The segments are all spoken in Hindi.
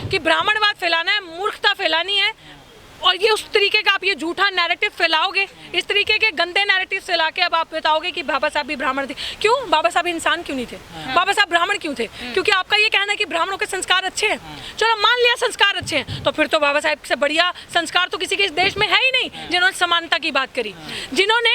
कि ब्राह्मणवाद फैलाना है, मूर्खता फैलानी है, और ये उस तरीके का आप ये झूठा नैरेटिव फैलाओगे, इस तरीके के गंदे नैरेटिव फैला के अब आप बताओगे कि बाबा साहब भी ब्राह्मण थे। क्यों? बाबा साहब इंसान क्यों नहीं थे? बाबा साहब ब्राह्मण क्यों थे? क्योंकि आपका ये कहना है कि ब्राह्मणों के संस्कार अच्छे हैं। चलो मान लिया संस्कार अच्छे हैं, तो फिर तो बाबा साहब से बढ़िया संस्कार तो किसी के इस देश में है ही नहीं, जिन्होंने समानता की बात करी, जिन्होंने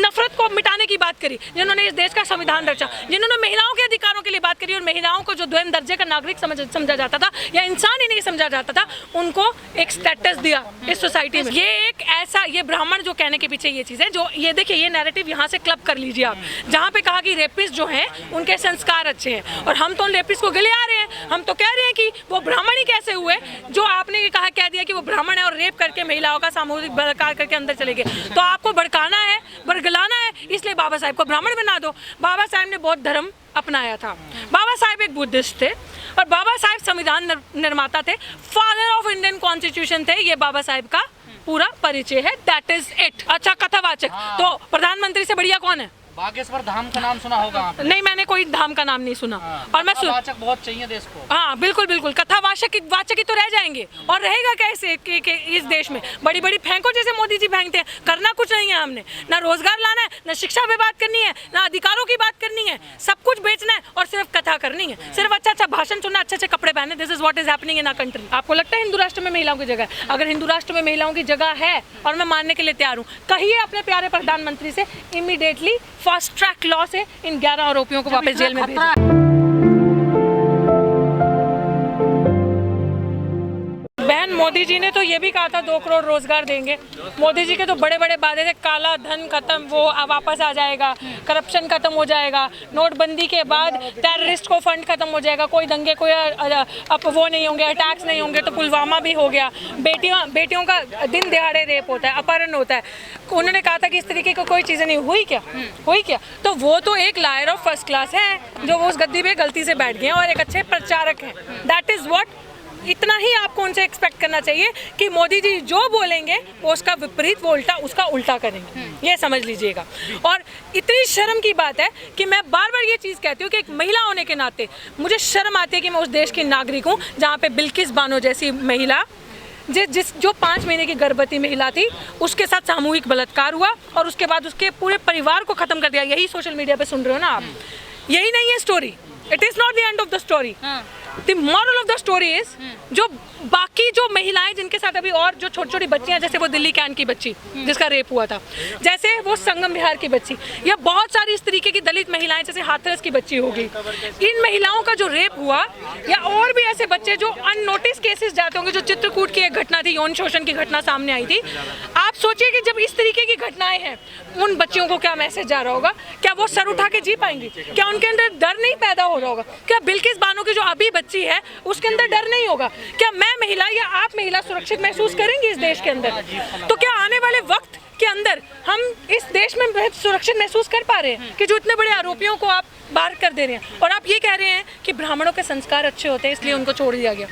नफरत को मिटाने की बात करी, जिन्होंने इस देश का संविधान रचा, जिन्होंने महिलाओं के अधिकारों के लिए बात करी, और महिलाओं को जो द्वैन दर्जे का नागरिक समझा जाता था या इंसान ही नहीं समझा जाता था, उनको एक स्टेटस दिया इस सोसाइटी में। ये एक ऐसा, ये ब्राह्मण जो कहने के पीछे ये चीज है, जो ये देखिए ये नैरेटिव यहाँ से क्लब कर लीजिए आप, जहाँ पे कहा कि रेपिस्ट जो हैं उनके संस्कार अच्छे हैं, और हम तो उन रेपिस्ट को गिले आ रहे हैं, हम तो कह रहे हैं कि वो ब्राह्मण ही कैसे हुए, जो आपने ये कह दिया कि वो ब्राह्मण है और रेप करके महिलाओं का सामूहिक बलात्कार करके अंदर चले गए। तो आपको भड़काना है, बरगलाना है, इसलिए बाबा साहब को ब्राह्मण बना दो। बाबा साहब ने बौद्ध धर्म अपनाया था, बाबा साहब एक बुद्धिस्ट थे, और बाबा साहब संविधान निर्माता थे, फादर ऑफ इंडियन कॉन्स्टिट्यूशन थे। ये बाबा साहब का पूरा परिचय है, दैट इज इट। अच्छा, कथावाचक तो प्रधानमंत्री से बढ़िया कौन है? बागेश्वर धाम का नाम सुना होगा आपने? नहीं, मैंने कोई धाम का नाम नहीं सुना। और मैं कथावाचक बहुत चाहिए देश को। हाँ बिल्कुल बिल्कुल, कथावाचक ही तो रह जाएंगे, और रहेगा कैसे कि इस देश में बड़ी बड़ी फेंको जैसे मोदी जी फेंकते हैं। करना कुछ नहीं है हमने, ना रोजगार लाना है, ना शिक्षा पे बात करनी है, ना अधिकारों की बात करनी है, सब कुछ बेचना है और सिर्फ कथा करनी है, सिर्फ अच्छा भाषण सुनना, अच्छे कपड़े पहने। This is what is happening in our country. आपको लगता है हिंदू राष्ट्र में महिलाओं की जगह है? अगर हिंदू राष्ट्र में महिलाओं की जगह है, और मैं मानने के लिए तैयार हूँ, कहिए अपने प्यारे प्रधानमंत्री से इमीडिएटली फास्ट ट्रैक लॉ से इन 11 आरोपियों को वापस जेल में भेजें। बहन, मोदी जी ने तो ये भी कहा था 2 करोड़ रोजगार देंगे। मोदी जी के तो बड़े बड़े वादे थे, काला धन खत्म, वो वापस आ जाएगा, करप्शन खत्म हो जाएगा, नोटबंदी के बाद टेररिस्ट को फंड खत्म हो जाएगा, कोई दंगे, कोई अब वो नहीं होंगे, अटैक्स नहीं होंगे। तो पुलवामा भी हो गया, बेटियों का दिन दिहाड़े रेप होता है, अपहरण होता है। उन्होंने कहा था कि इस तरीके की कोई चीज़ें नहीं हुई क्या? तो वो तो एक लायर ऑफ फर्स्ट क्लास है, जो वो उस गद्दी पे गलती से बैठ गए और एक अच्छे प्रचारक हैं। दैट इज व्हाट, इतना ही आपको उनसे एक्सपेक्ट करना चाहिए कि मोदी जी जो बोलेंगे वो उसका विपरीत, वो उसका उल्टा करेंगे, ये समझ लीजिएगा। और इतनी शर्म की बात है कि मैं बार बार ये चीज़ कहती हूँ कि एक महिला होने के नाते मुझे शर्म आती है कि मैं उस देश की नागरिक हूँ जहाँ पे बिल्किस बानो जैसी महिला, जो 5 महीने की गर्भवती महिला थी, उसके साथ सामूहिक बलात्कार हुआ और उसके बाद उसके पूरे परिवार को खत्म कर दिया। यही सोशल मीडिया पे सुन रहे हो ना आप, यही नहीं है story. It is not the end of the story. The moral of the story is, जो बाकी जो महिलाएं जिनके साथ अभी और जो छोटी छोटी बच्चियां, जैसे वो दिल्ली कैंट की बच्ची जिसका रेप हुआ था, जैसे वो संगम विहार की बच्ची, या बहुत सारी इस तरीके की दलित महिलाएं, जैसे हाथरस की बच्ची होगी, इन महिलाओं का जो रेप हुआ, या और भी ऐसे बच्चे जो अननोटिस केसेस जाते होंगे, जो चित्रकूट की एक घटना थी, यौन शोषण की घटना सामने आई थी। आप सोचिए कि जब इस तरीके की घटनाएं हैं, उन बच्चियों को क्या मैसेज जा रहा होगा? क्या वो सर उठा के जी पाएंगी? क्या उनके अंदर डर नहीं पैदा हो रहा होगा? क्या बिल्किस बानो की जो अभी बच्ची है उसके अंदर डर नहीं होगा? क्या मैं महिला या आप महिला सुरक्षित महसूस करेंगे इस देश के अंदर? तो क्या आने वाले वक्त के अंदर हम इस देश में सुरक्षित महसूस कर पा रहे हैं कि जो इतने बड़े आरोपियों को आप बाहर कर दे रहे हैं, और आप ये कह रहे हैं कि ब्राह्मणों के संस्कार अच्छे होते हैं इसलिए उनको छोड़ दिया गया?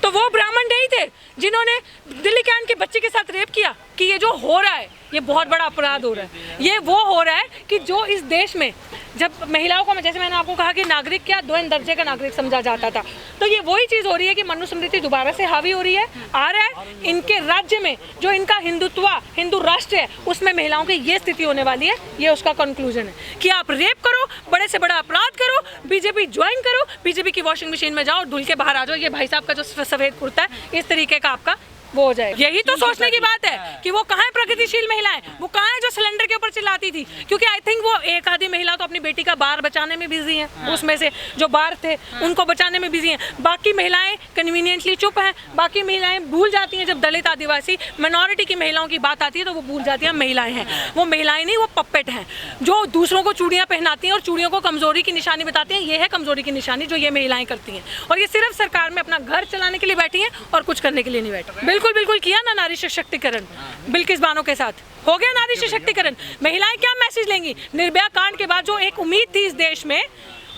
तो वो ब्राह्मण नहीं थे जिन्होंने दिल्ली कैंट की बच्ची के साथ रेप किया? कि ये जो हो रहा है ये बहुत बड़ा अपराध हो रहा है। ये वो हो रहा है कि जो इस देश में जब महिलाओं को, जैसे मैंने आपको कहा कि नागरिक क्या द्वैन दर्जे का नागरिक समझा जाता था, तो ये वही चीज़ हो रही है कि मनुस्मृति दोबारा से हावी हो रही है, आ रहा है। इनके राज्य में जो इनका हिंदू राष्ट्र है, उसमें महिलाओं की ये स्थिति होने वाली है। ये उसका कंक्लूजन है कि आप रेप करो, बड़े से बड़ा अपराध करो, बीजेपी ज्वाइन करो, बीजेपी की वॉशिंग मशीन में जाओ, धुल के बाहर आ जाओ। ये भाई साहब का जो सफेद कुर्ता है, इस तरीके का आपका वो हो जाए। यही तो सोचने की बात है कि वो कहाँ है प्रगतिशील महिलाएं, वो कहाँ है जो सिलेंडर के ऊपर चिल्लाती थी? क्योंकि आई थिंक वो एक आधी महिला तो अपनी बेटी का बार बचाने में बिजी है, उसमें से जो बार थे उनको बचाने में बिजी हैं। बाकी महिलाएं कन्वीनियंटली चुप हैं। बाकी महिलाएं भूल जाती हैं, जब दलित आदिवासी माइनॉरिटी की महिलाओं की बात आती है तो वो भूल जाती हैं महिलाएं हैं। वो महिलाएं नहीं, वो पपेट हैं जो दूसरों को चूड़ियाँ पहनाती हैं और चूड़ियों को कमजोरी की निशानी बताती हैं। ये है कमजोरी की निशानी जो ये महिलाएं करती हैं, और ये सिर्फ सरकार में अपना घर चलाने के लिए बैठी हैं और कुछ करने के लिए नहीं बैठी। बिल्कुल किया ना नारी सशक्तिकरण, बिल्किस बानो के साथ हो गया नारी सशक्तिकरण। महिलाएं क्या मैसेज लेंगी? निर्भया कांड के बाद जो एक उम्मीद थी इस देश में,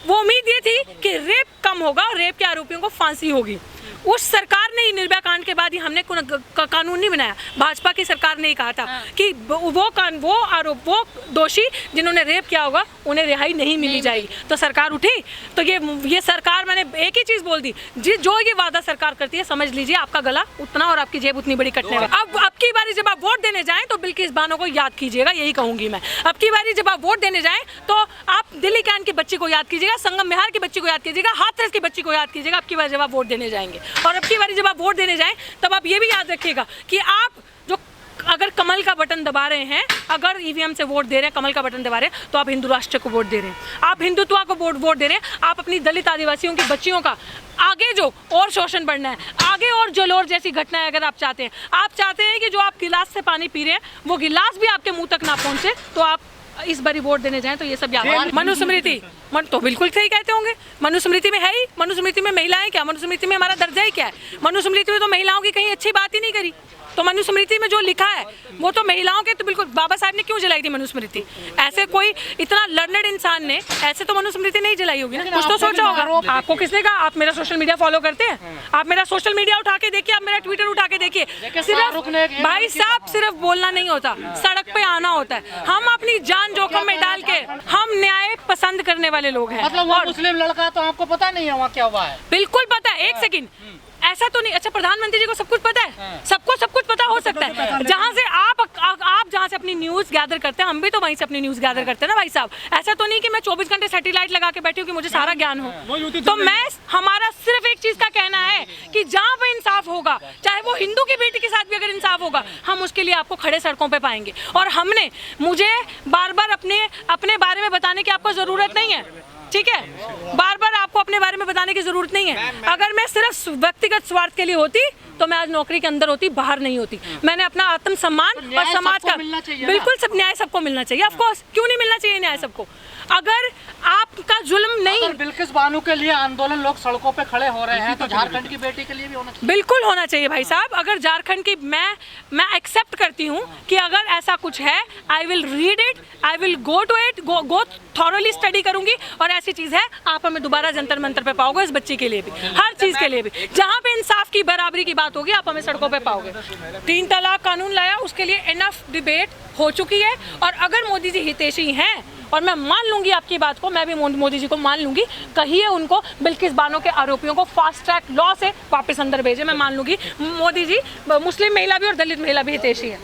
वो उम्मीद ये थी कि रेप कम होगा और रेप के आरोपियों को फांसी होगी। उस सरकार ने ही निर्भया कांड के बाद ही हमने कानून नहीं बनाया, भाजपा की सरकार ने ही कहा था कि वो दोषी जिन्होंने रेप किया होगा उन्हें रिहाई नहीं मिली जाएगी। तो सरकार उठी, तो ये सरकार, मैंने एक ही चीज बोल दी, जो ये वादा सरकार करती है समझ लीजिए आपका गला उतना और आपकी जेब उतनी बड़ी कटने वाली। अब की बारी जब आप वोट देने जाएं तो बिल्किस बानो को याद कीजिएगा, यही कहूंगी मैं। अब की बारी जब आप वोट देने जाएं तो आप दिल्ली कैंट की बच्ची को याद कीजिएगा, संगम विहार की बच्ची को याद कीजिएगा, हाथरस की बच्ची को याद कीजिएगा अब की बार जब आप वोट देने जाएंगे। और अब की बारी जब आप वोट देने जाएं तब आप ये भी याद रखिएगा कि आप जो अगर कमल का बटन दबा रहे हैं, अगर ईवीएम से वोट दे रहे हैं, कमल का बटन दबा रहे हैं, तो आप हिंदू राष्ट्र को वोट दे रहे हैं, आप हिंदुत्व को वोट दे रहे हैं, आप अपनी दलित आदिवासियों की बच्चियों का आगे जो और शोषण बढ़ना है, आगे और जलोर जैसी घटनाएं अगर आप चाहते हैं, आप चाहते हैं कि जो आप गिलास से पानी पी रहे हैं वो गिलास भी आपके मुंह तक ना पहुंचे, तो आप इस बारी वोट देने जाएं तो ये सब याद। मनुस्मृति तो बिल्कुल सही कहते होंगे, मनुस्मृति में है ही, मनुस्मृति में महिलाएं क्या, मनुस्मृति में हमारा दर्जा ही क्या है, मनुस्मृति में तो महिलाओं की कहीं अच्छी बात ही नहीं करी। तो मनुस्मृति में जो लिखा है वो तो महिलाओं के, तो बिल्कुल बाबा साहब ने क्यों जलाई थी मनुस्मृति? ऐसे कोई इतना लर्नेड इंसान ने ऐसे तो मनुस्मृति नहीं जलाई होगी ना, कुछ तो सोचा होगा। आपको किसने कहा? आप मेरा सोशल मीडिया फॉलो करते हैं? आप मेरा सोशल मीडिया उठा के देखिए, आप मेरा ट्विटर उठा के देखिए। सिर्फ भाई साहब सिर्फ बोलना नहीं होता, सड़क पे आना होता है। हम अपनी जान जोखिम में डाल के हम न्याय पसंद करने वाले लोग हैं। मतलब वो मुस्लिम लड़का तो आपको पता नहीं है वहाँ क्या हुआ है? बिल्कुल पता है, एक सेकंड, ऐसा तो नहीं। अच्छा, प्रधानमंत्री जी को सब कुछ पता है, सबको सब कुछ पता हो सकता है। जहाँ से आप जहाँ से अपनी न्यूज़ गैदर करते हैं, हम भी तो वहीं से अपनी न्यूज़ गैदर करते हैं ना भाई साहब। ऐसा तो नहीं कि मैं 24 घंटे सैटेलाइट लगा के बैठी हूँ कि मुझे सारा ज्ञान हो। तो हमारा सिर्फ एक चीज़ का कहना है कि जहाँ पे इंसाफ होगा, चाहे वो हिंदू की बेटी के साथ भी अगर इंसाफ होगा, हम उसके लिए आपको खड़े सड़कों पे पाएंगे। और मुझे बार बार अपने बारे में बताने की आपको ज़रूरत नहीं है, ठीक है? बार बार आपको अपने बारे में बताने की जरूरत नहीं है। अगर मैं सिर्फ व्यक्तिगत स्वार्थ के लिए होती तो मैं आज नौकरी के अंदर होती, बाहर नहीं होती। मैंने अपना आत्मसम्मान और समाज का बिल्कुल सब न्याय सबको मिलना चाहिए। ऑफ कोर्स, क्यों नहीं मिलना चाहिए न्याय सबको? अगर आपका जुल्म नहीं, बिल्किस बानो के लिए आंदोलन, लोग सड़कों पे खड़े हो रहे हैं, तो झारखंड की बेटी के लिए भी होना चाहिए। बिल्कुल होना चाहिए भाई साहब। अगर झारखंड की मैं एक्सेप्ट करती हूँ कि अगर ऐसा कुछ है, I will read it, I will go to it, go thoroughly study करूंगी। और ऐसी चीज है, आप हमें दोबारा जंतर मंतर पे पाओगे, इस बच्ची के लिए भी, हर चीज के लिए भी। जहाँ पे इंसाफ की बराबरी की बात होगी, आप हमें सड़कों पे पाओगे। 3 तलाक कानून लाया, उसके लिए इनफ डिबेट हो चुकी है। और अगर मोदी जी हितैषी हैं, और मैं मान लूंगी आपकी बात को, मैं भी मोदी जी को मान लूंगी, कहिए उनको बिल्किस बानो के आरोपियों को फास्ट ट्रैक लॉ से वापस अंदर भेजे। मैं मान लूंगी मोदी जी मुस्लिम महिला भी और दलित महिला भी हितैषी है।